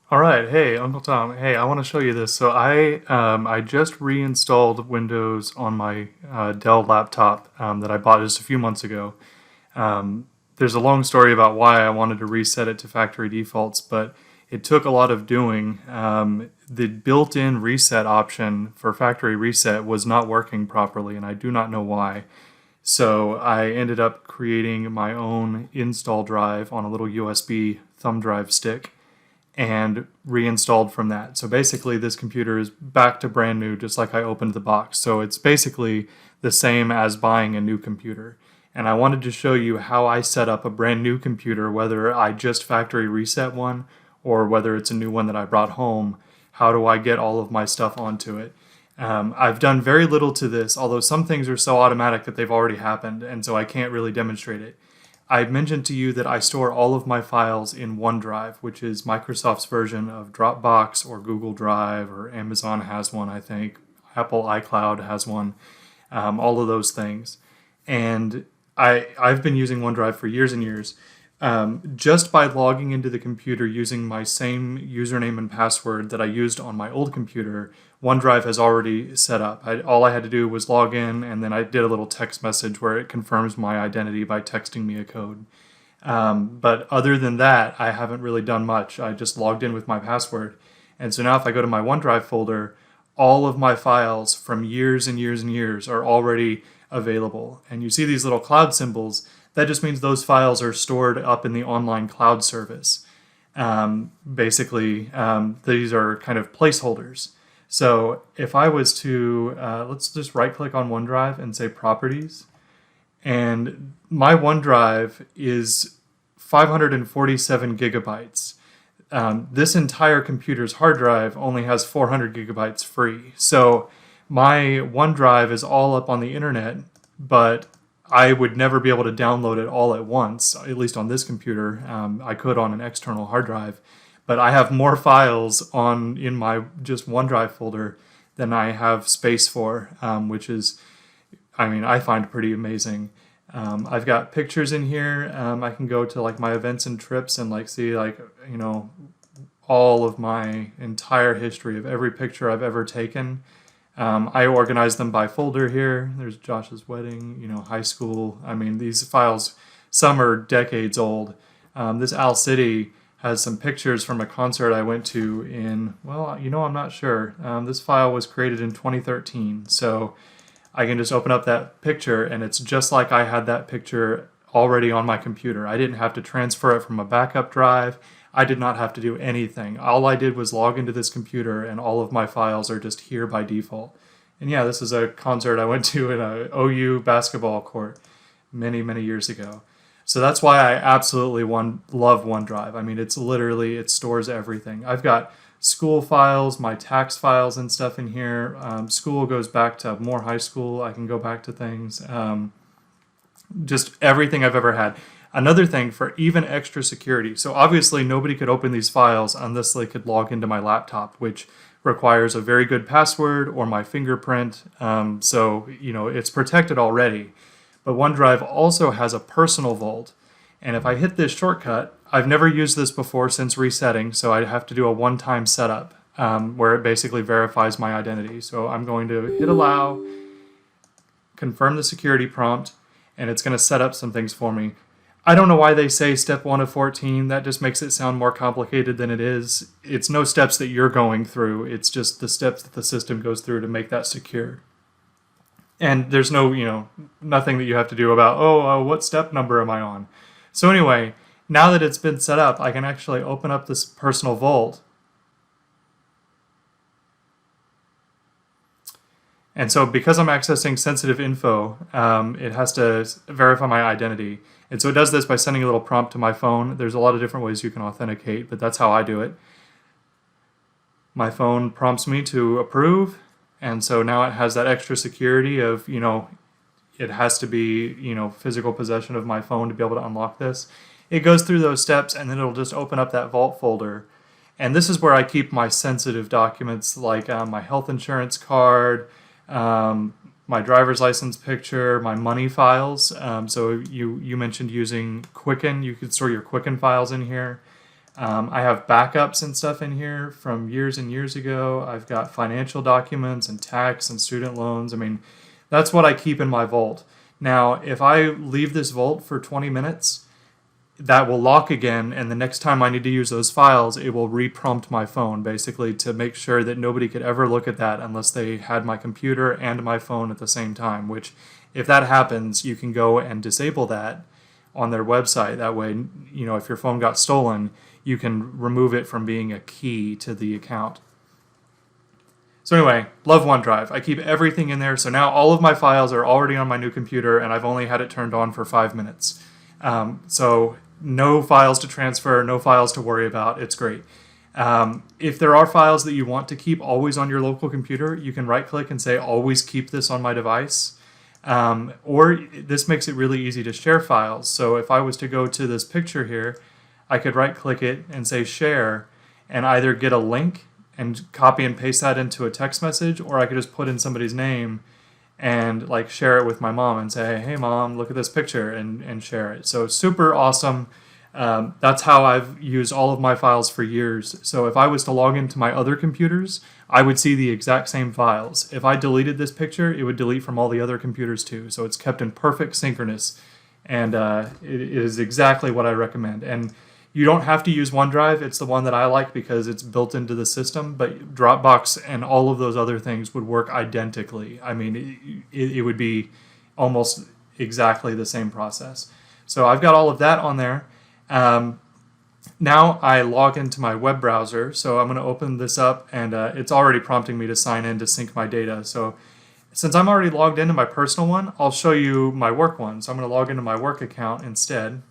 All right, hey Uncle Tom. Hey, I want to show you this. So I just reinstalled Windows on my Dell laptop that I bought just a few months ago. There's a long story about why I wanted to reset it to factory defaults, but it took a lot of doing. The built-in reset option for factory reset was not working properly, and I do not know why. So I ended up creating my own install drive on a little USB thumb drive stick and reinstalled from that. So basically, this computer is back to brand new, just like I opened the box. So it's basically the same as buying a new computer. And I wanted to show you how I set up a brand new computer, whether I just factory reset one or whether it's a new one that I brought home. How do I get all of my stuff onto it? I've done very little to this, although some things are so automatic that they've already happened, and so I can't really demonstrate it. I mentioned to you that I store all of my files in OneDrive, which is Microsoft's version of Dropbox or Google Drive, or Amazon has one, I think. Apple iCloud has one, all of those things. And I've been using OneDrive for years and years. Just by logging into the computer using my same username and password that I used on my old computer, OneDrive has already set up. All I had to do was log in, and then I did a little text message where it confirms my identity by texting me a code. But other than that, I haven't really done much. I just logged in with my password. And so now if I go to my OneDrive folder, all of my files from years and years and years are already available. And you see these little cloud symbols. That just means those files are stored up in the online cloud service. These are kind of placeholders. So if I was to, let's just right click on OneDrive and say Properties. And my OneDrive is 547 gigabytes. This entire computer's hard drive only has 400 gigabytes free. So my OneDrive is all up on the internet, but I would never be able to download it all at once, at least on this computer. I could on an external hard drive, but I have more files in my just OneDrive folder than I have space for, which is, I find pretty amazing. I've got pictures in here. I can go to like my events and trips and like see all of my entire history of every picture I've ever taken. I organize them by folder here. There's Josh's wedding, high school. These files, some are decades old. This Owl City has some pictures from a concert I went to I'm not sure. This file was created in 2013, so I can just open up that picture and it's just like I had that picture already on my computer. I didn't have to transfer it from a backup drive. I did not have to do anything. All I did was log into this computer and all of my files are just here by default. And yeah, this is a concert I went to in a OU basketball court many, many years ago. So that's why I absolutely love OneDrive. It stores everything. I've got school files, my tax files and stuff in here. School goes back to more high school. I can go back to things. Just everything I've ever had. Another thing for even extra security. So obviously nobody could open these files unless they could log into my laptop, which requires a very good password or my fingerprint. It's protected already. But OneDrive also has a personal vault. And if I hit this shortcut, I've never used this before since resetting, so I have to do a one-time setup where it basically verifies my identity. So I'm going to hit allow, confirm the security prompt, and it's going to set up some things for me. I don't know why they say step 1 of 14. That just makes it sound more complicated than it is. It's no steps that you're going through. It's just the steps that the system goes through to make that secure. And there's nothing that you have to do about, what step number am I on? So anyway, now that it's been set up, I can actually open up this personal vault. And so because I'm accessing sensitive info, it has to verify my identity. And so it does this by sending a little prompt to my phone. There's a lot of different ways you can authenticate, but that's how I do it. My phone prompts me to approve. And so now it has that extra security of, it has to be, physical possession of my phone to be able to unlock this. It goes through those steps and then it'll just open up that vault folder. And this is where I keep my sensitive documents like my health insurance card, my driver's license picture, my money files. So you mentioned using Quicken. You could store your Quicken files in here. I have backups and stuff in here from years and years ago. I've got financial documents and tax and student loans. I mean, that's what I keep in my vault. Now, if I leave this vault for 20 minutes, that will lock again, and the next time I need to use those files, it will re-prompt my phone, basically, to make sure that nobody could ever look at that unless they had my computer and my phone at the same time, which, if that happens, you can go and disable that on their website. That way, if your phone got stolen, you can remove it from being a key to the account. So anyway, love OneDrive. I keep everything in there, so now all of my files are already on my new computer, and I've only had it turned on for 5 minutes. So no files to transfer, no files to worry about. It's great. If there are files that you want to keep always on your local computer, you can right-click and say, always keep this on my device. Or this makes it really easy to share files. So if I was to go to this picture here, I could right-click it and say share, and either get a link and copy and paste that into a text message, or I could just put in somebody's name and like share it with my mom and say, hey mom, look at this picture, and share it. So super awesome. That's how I've used all of my files for years. So if I was to log into my other computers, I would see the exact same files. If I deleted this picture, it would delete from all the other computers too. So it's kept in perfect synchronous, and it is exactly what I recommend. And you don't have to use OneDrive. It's the one that I like because it's built into the system, but Dropbox and all of those other things would work identically. I mean, it would be almost exactly the same process. So I've got all of that on there. Now I log into my web browser, so I'm going to open this up, and it's already prompting me to sign in to sync my data. So since I'm already logged into my personal one, I'll show you my work one. So I'm going to log into my work account instead.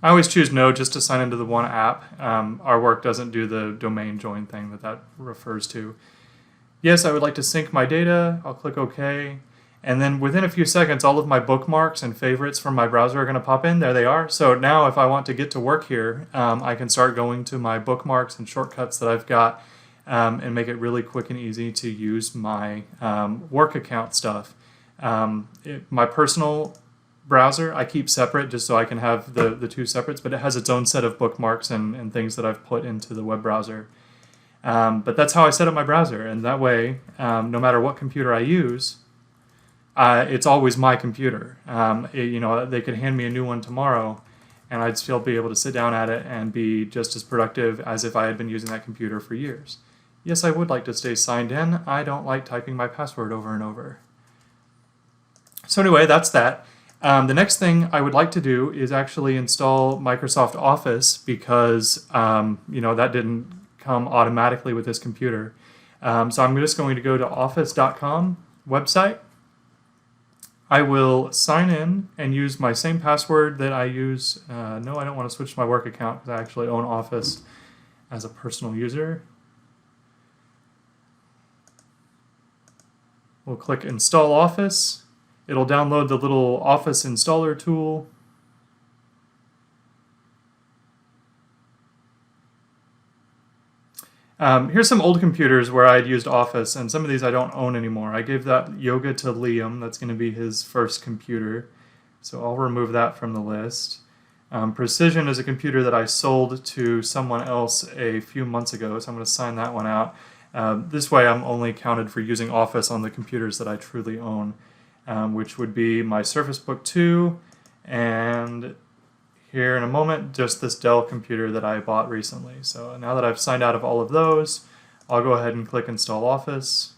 I always choose no just to sign into the one app. Our work doesn't do the domain join thing that refers to. Yes, I would like to sync my data. I'll click OK. And then within a few seconds, all of my bookmarks and favorites from my browser are going to pop in. There they are. So now if I want to get to work here, I can start going to my bookmarks and shortcuts that I've got and make it really quick and easy to use my work account stuff. My personal browser I keep separate just so I can have the two separates, but it has its own set of bookmarks and things that I've put into the web browser. But that's how I set up my browser, and that way, no matter what computer I use, it's always my computer. They could hand me a new one tomorrow, and I'd still be able to sit down at it and be just as productive as if I had been using that computer for years. Yes, I would like to stay signed in. I don't like typing my password over and over. So anyway, that's that. The next thing I would like to do is actually install Microsoft Office because, that didn't come automatically with this computer. So I'm just going to go to office.com website. I will sign in and use my same password that I use. No, I don't want to switch to my work account because I actually own Office as a personal user. We'll click Install Office. It'll download the little Office installer tool. Here's some old computers where I'd used Office, and some of these I don't own anymore. I gave that Yoga to Liam. That's going to be his first computer. So I'll remove that from the list. Precision is a computer that I sold to someone else a few months ago, so I'm going to sign that one out. This way I'm only counted for using Office on the computers that I truly own. Which would be my Surface Book 2, and here in a moment, just this Dell computer that I bought recently. So now that I've signed out of all of those, I'll go ahead and click Install Office.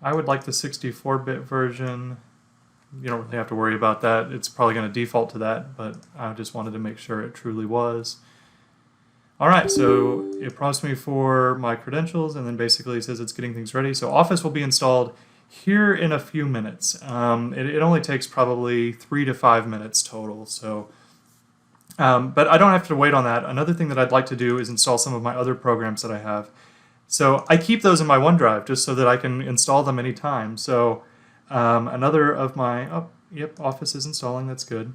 I would like the 64-bit version. You don't really have to worry about that. It's probably going to default to that, but I just wanted to make sure it truly was. Alright, so it prompts me for my credentials, and then basically it says it's getting things ready. So Office will be installed here in a few minutes. It only takes probably 3 to 5 minutes total. So, but I don't have to wait on that. Another thing that I'd like to do is install some of my other programs that I have. So I keep those in my OneDrive just so that I can install them anytime. So another of my, Office is installing, that's good.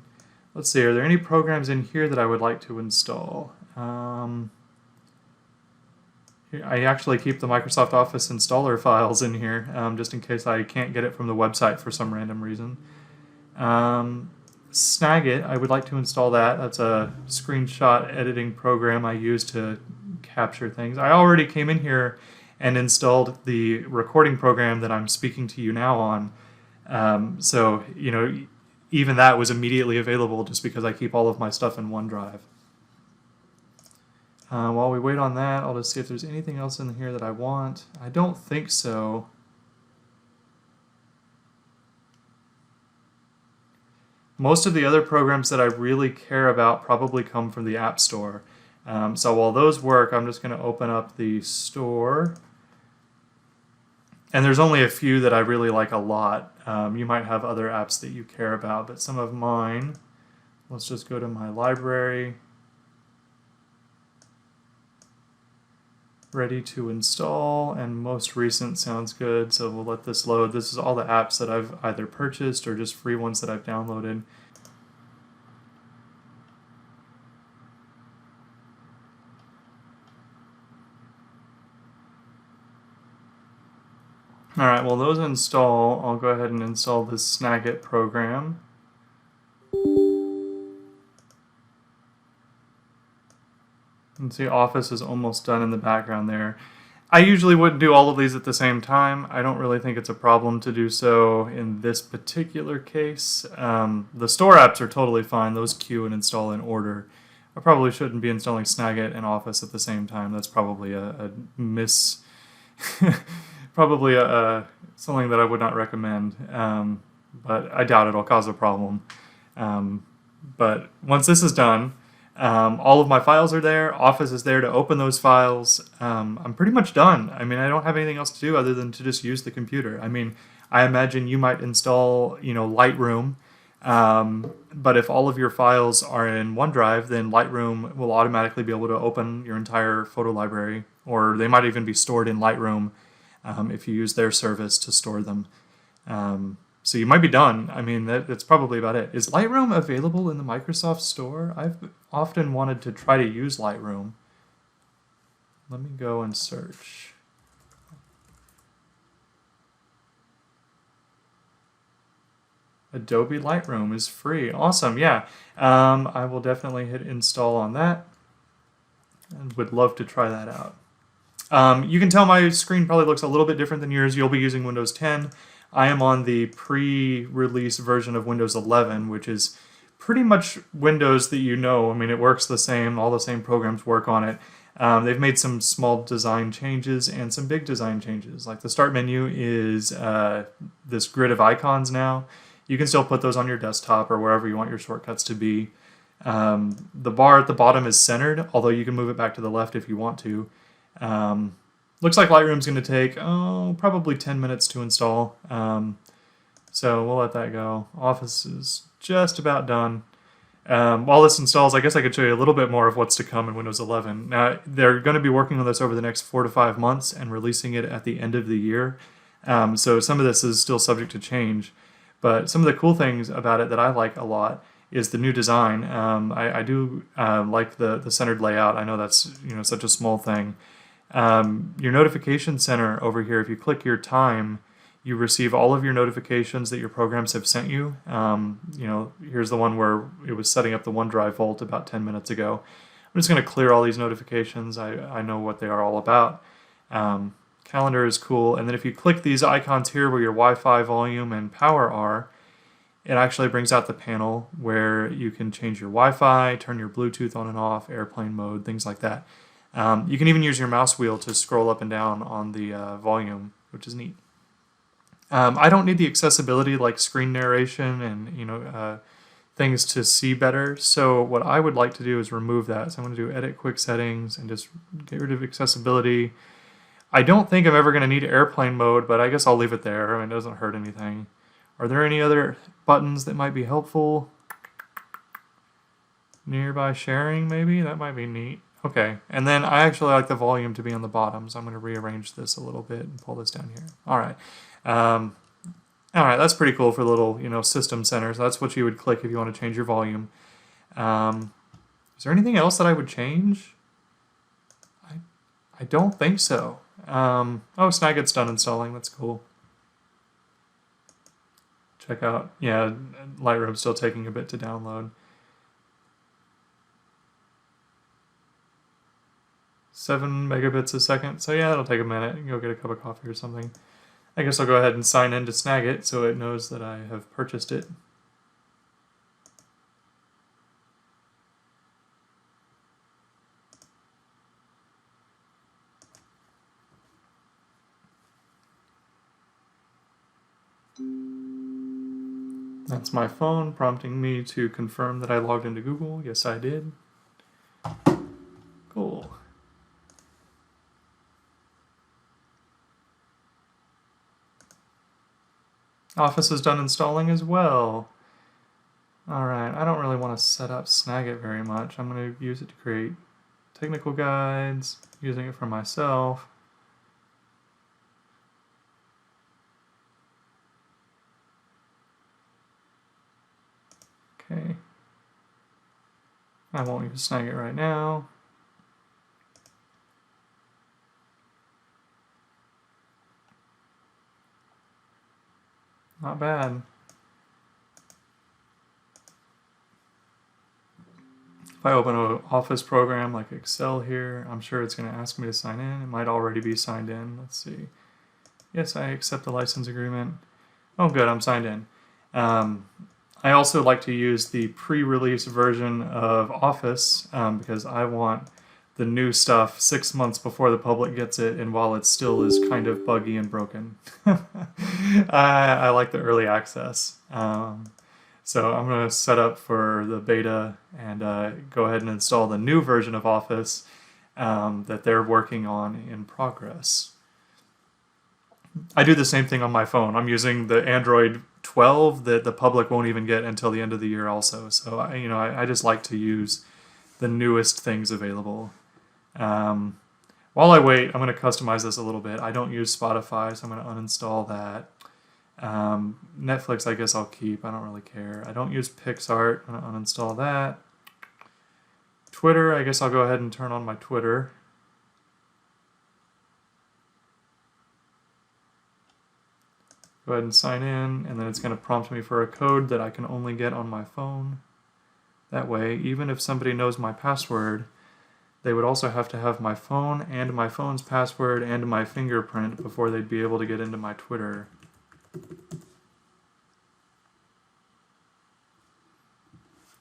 let's see, are there any programs in here that I would like to install? I actually keep the Microsoft Office installer files in here, just in case I can't get it from the website for some random reason. Snagit, I would like to install that. That's a screenshot editing program I use to capture things. I already came in here and installed the recording program that I'm speaking to you now on. So, you know, even that was immediately available just because I keep all of my stuff in OneDrive. While we wait on that, I'll just see if there's anything else in here that I want. I don't think so. Most of the other programs that I really care about probably come from the App Store. So while those work, I'm just going to open up the store. And there's only a few that I really like a lot. You might have other apps that you care about, but some of mine, let's just go to my library. Ready to install, and most recent sounds good, so we'll let this load. This is all the apps that I've either purchased or just free ones that I've downloaded. Alright, while those install, I'll go ahead and install this Snagit program. You can see Office is almost done in the background there. I usually wouldn't do all of these at the same time. I don't really think it's a problem to do so in this particular case. The store apps are totally fine. Those queue and install in order. I probably shouldn't be installing Snagit and Office at the same time. That's probably a miss... probably something that I would not recommend. But I doubt it'll cause a problem. But once this is done, all of my files are there. Office is there to open those files. I'm pretty much done. I mean, I don't have anything else to do other than to just use the computer. I mean, I imagine you might install, you know, Lightroom. But if all of your files are in OneDrive, then Lightroom will automatically be able to open your entire photo library, or they might even be stored in Lightroom if you use their service to store them. So you might be done. I mean, that's probably about it. Is Lightroom available in the Microsoft Store? I've often wanted to try to use Lightroom. Let me go and search. Adobe Lightroom is free. Awesome, yeah. I will definitely hit install on that and would love to try that out. You can tell my screen probably looks a little bit different than yours. You'll be using Windows 10. I am on the pre-release version of Windows 11, which is pretty much Windows that you know. I mean, it works the same. All the same programs work on it. They've made some small design changes and some big design changes. Like the start menu is this grid of icons now. You can still put those on your desktop or wherever you want your shortcuts to be. The bar at the bottom is centered, although you can move it back to the left if you want to. Looks like Lightroom's going to take, probably 10 minutes to install. So we'll let that go. Office is just about done. While this installs, I guess I could show you a little bit more of what's to come in Windows 11. Now, they're going to be working on this over the next 4 to 5 months and releasing it at the end of the year. So some of this is still subject to change. But some of the cool things about it that I like a lot is the new design. I do like the centered layout. I know that's such a small thing. Your notification center over here, if you click your time, you receive all of your notifications that your programs have sent you. Here's the one where it was setting up the OneDrive vault about 10 minutes ago. I'm just going to clear all these notifications. I know what they are all about. Calendar is cool. And then if you click these icons here where your Wi-Fi, volume, and power are, it actually brings out the panel where you can change your Wi-Fi, turn your Bluetooth on and off, airplane mode, things like that. You can even use your mouse wheel to scroll up and down on the volume, which is neat. I don't need the accessibility like screen narration and things to see better. So what I would like to do is remove that. So I'm going to do edit quick settings and just get rid of accessibility. I don't think I'm ever going to need airplane mode, but I guess I'll leave it there. I mean, it doesn't hurt anything. Are there any other buttons that might be helpful? Nearby sharing, maybe? That might be neat. Okay, and then I actually like the volume to be on the bottom, so I'm going to rearrange this a little bit and pull this down here. All right. All right, that's pretty cool for little, system centers. That's what you would click if you want to change your volume. Is there anything else that I would change? I don't think so. Oh, Snagit's done installing. That's cool. Check out, yeah, Lightroom's still taking a bit to download. 7 megabits a second, so yeah, it'll take a minute. You can go get a cup of coffee or something. I guess I'll go ahead and sign in to Snagit so it knows that I have purchased it. That's my phone prompting me to confirm that I logged into Google. Yes, I did. Cool. Office is done installing as well. Alright, I don't really want to set up Snagit very much. I'm going to use it to create technical guides, using it for myself. Okay. I won't use Snagit right now. Not bad. If I open an Office program like Excel here, I'm sure it's going to ask me to sign in. It might already be signed in. Let's see. Yes, I accept the license agreement. Oh, good, I'm signed in. I also like to use the pre-release version of Office because I want the new stuff 6 months before the public gets it, and while it still is kind of buggy and broken. I like the early access. So I'm going to set up for the beta and go ahead and install the new version of Office that they're working on in progress. I do the same thing on my phone. I'm using the Android 12 that the public won't even get until the end of the year also. So I just like to use the newest things available. While I wait, I'm going to customize this a little bit. I don't use Spotify, so I'm going to uninstall that. Netflix, I guess I'll keep. I don't really care. I don't use PixArt. I'm going to uninstall that. Twitter, I guess I'll go ahead and turn on my Twitter. Go ahead and sign in, and then it's going to prompt me for a code that I can only get on my phone. That way, even if somebody knows my password, they would also have to have my phone and my phone's password and my fingerprint before they'd be able to get into my Twitter.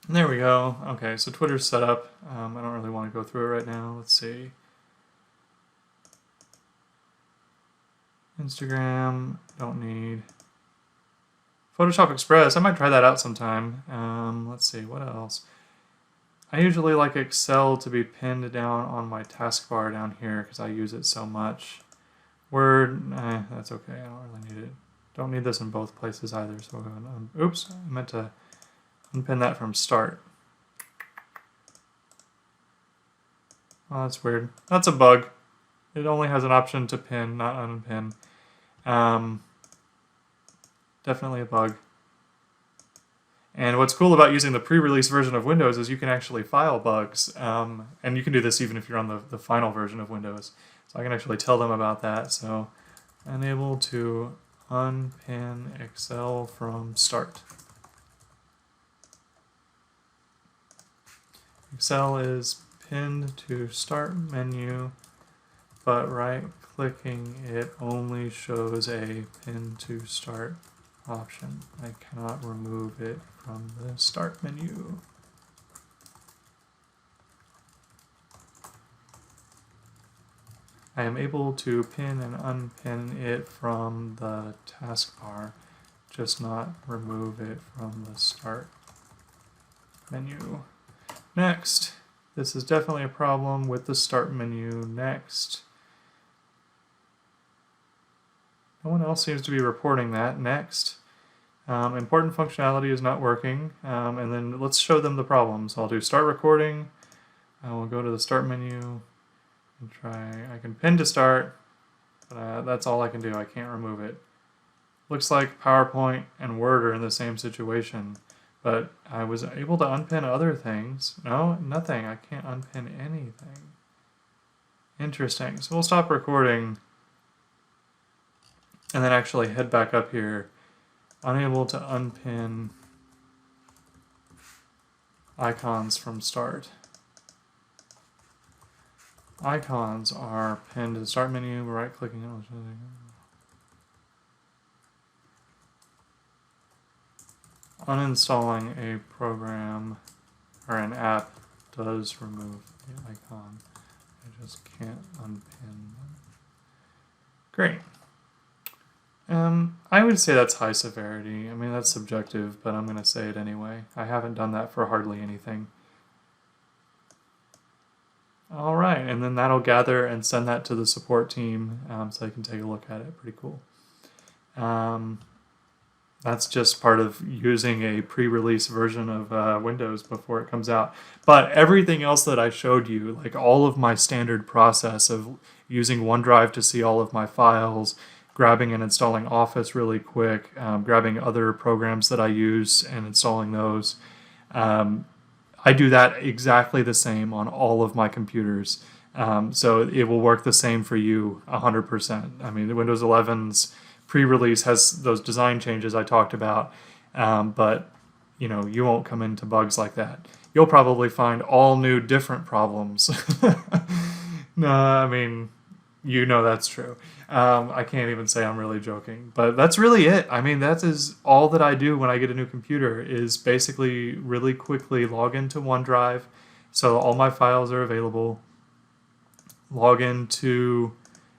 And there we go. Okay, so Twitter's set up. I don't really want to go through it right now. Let's see. Instagram, don't need. Photoshop Express, I might try that out sometime. Let's see, what else? I usually like Excel to be pinned down on my taskbar down here because I use it so much. Word, that's okay, I don't really need it. Don't need this in both places either, so we'll go and, oops, I meant to unpin that from start. Oh, that's weird. That's a bug. It only has an option to pin, not unpin. Definitely a bug. And what's cool about using the pre-release version of Windows is you can actually file bugs. And you can do this even if you're on the final version of Windows. So I can actually tell them about that. So unable to unpin Excel from start. Excel is pinned to start menu, but right-clicking it only shows a pin to start option. I cannot remove it from the start menu. I am able to pin and unpin it from the taskbar, just not remove it from the start menu. Next. This is definitely a problem with the start menu. Next. No one else seems to be reporting that. Next. Important functionality is not working. And then let's show them the problem. So I'll do start recording. I will go to the start menu and try. I can pin to start, but that's all I can do. I can't remove it. Looks like PowerPoint and Word are in the same situation. but I was able to unpin other things. No, nothing. I can't unpin anything. Interesting. So we'll stop recording and then actually head back up here. Unable to unpin icons from start. Icons are pinned to the start menu, right-clicking. Uninstalling a program or an app does remove the icon. I just can't unpin them. Great. I would say that's high severity. I mean, that's subjective, but I'm going to say it anyway. I haven't done that for hardly anything. All right, and then that'll gather and send that to the support team so they can take a look at it. Pretty cool. That's just part of using a pre-release version of Windows before it comes out. But everything else that I showed you, like all of my standard process of using OneDrive to see all of my files, grabbing and installing Office really quick, grabbing other programs that I use and installing those. I do that exactly the same on all of my computers. So it will work the same for you 100%. I mean, the Windows 11's pre-release has those design changes I talked about, but you know, you won't come into bugs like that. You'll probably find all new different problems. No, I mean, you know that's true. I can't even say I'm really joking, but that's really it. I mean, that is all that I do when I get a new computer is basically really quickly log into OneDrive so all my files are available, log into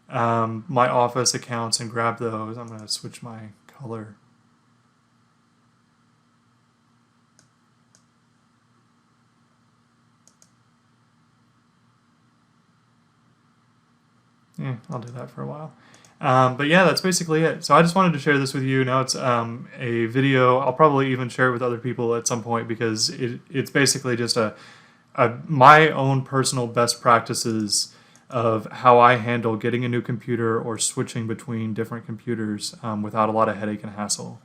my Office accounts and grab those. I'm going to switch my color. Yeah, I'll do that for a while. But yeah, that's basically it. So I just wanted to share this with you. Now it's a video. I'll probably even share it with other people at some point because it's basically just my own personal best practices of how I handle getting a new computer or switching between different computers without a lot of headache and hassle.